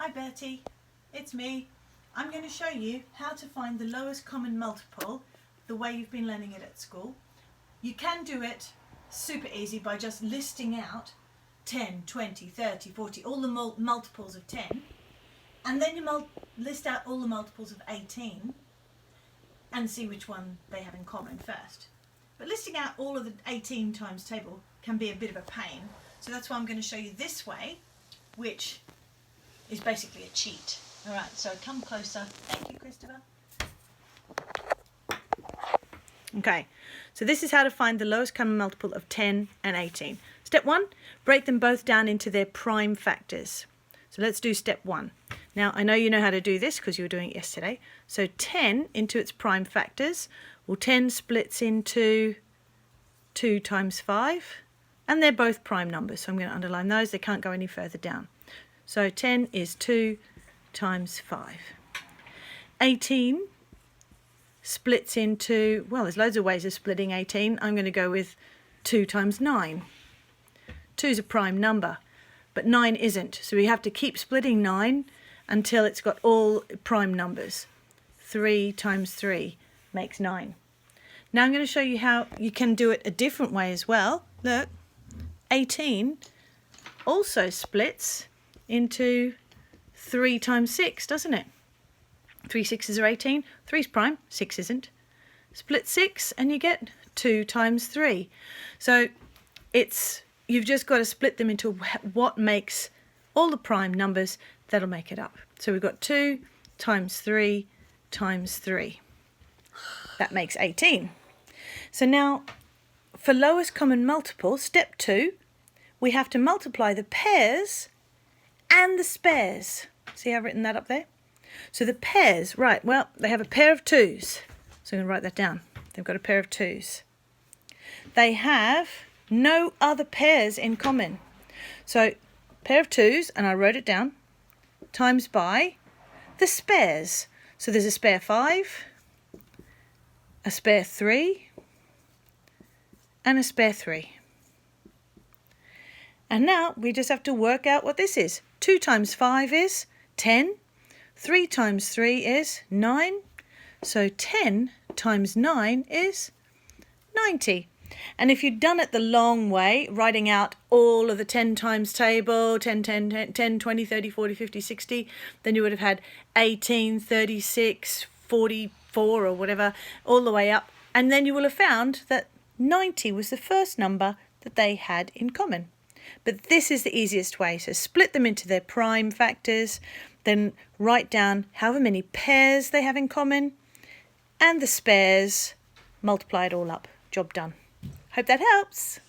Hi Bertie, it's me. I'm going to show you how to find the lowest common multiple the way you've been learning it at school. You can do it super easy by just listing out 10, 20, 30, 40, all the multiples of 10, and then you list out all the multiples of 18 and see which one they have in common first. But listing out all of the 18 times table can be a bit of a pain, so that's why I'm going to show you this way, which is basically a cheat. Alright, so come closer. Thank you, Christopher. Okay, so this is how to find the lowest common multiple of 10 and 18. Step 1, break them both down into their prime factors. So let's do step 1. Now, I know you know how to do this because you were doing it yesterday. So 10 into its prime factors. Well, 10 splits into 2 times 5, and they're both prime numbers. So I'm going to underline those. They can't go any further down. So 10 is 2 times 5. 18 splits into, well, there's loads of ways of splitting 18. I'm going to go with 2 times 9. 2 is a prime number, but 9 isn't. So we have to keep splitting 9 until it's got all prime numbers. 3 times 3 makes 9. Now I'm going to show you how you can do it a different way as well. Look, 18 also splits into 3 times 6, doesn't it? 3 sixes are 18. 3's prime, 6 isn't. Split 6 and you get 2 times 3. So you've just got to split them into what makes all the prime numbers that'll make it up. So we've got 2 times 3 times 3. That makes 18. So now for lowest common multiple, step 2, we have to multiply the pairs and the spares. See how I've written that up there? So the pairs, right, well, they have a pair of 2's. So I'm going to write that down. They've got a pair of 2's. They have no other pairs in common. So pair of 2's, and I wrote it down, times by the spares. So there's a spare 5, a spare 3, and a spare 3. And now we just have to work out what this is. 2 times 5 is 10. 3 times 3 is 9. So 10 times 9 is 90. And if you'd done it the long way, writing out all of the 10 times table, 10, 10, 10, 10, 20, 30, 40, 50, 60, then you would have had 18, 36, 44 or whatever, all the way up. And then you will have found that 90 was the first number that they had in common. But this is the easiest way. So split them into their prime factors, then write down however many pairs they have in common, and the spares, multiply it all up. Job done. Hope that helps.